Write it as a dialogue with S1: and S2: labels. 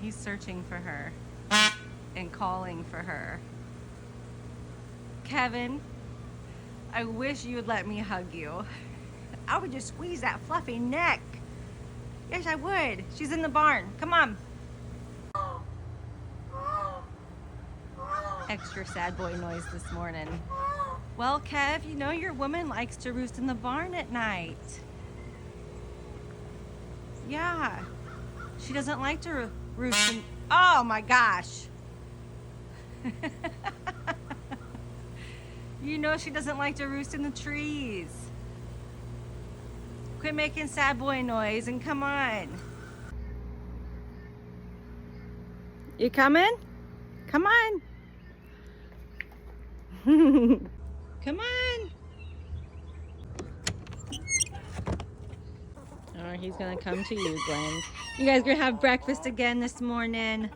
S1: He's searching for her and calling for her. Kevin, I wish you would let me hug you. I would just squeeze that fluffy neck. Yes, I would. She's in the barn. Come on. Extra sad boy noise this morning. Well, Kev, you know your woman likes to roost in the barn at night. Yeah. She doesn't like to roost in... Oh my gosh. You know she doesn't like to roost in the trees. Quit making sad boy noise and come on. You coming? Come on. Come on. Oh, he's gonna come to you, Glenn. You guys gonna have breakfast again this morning.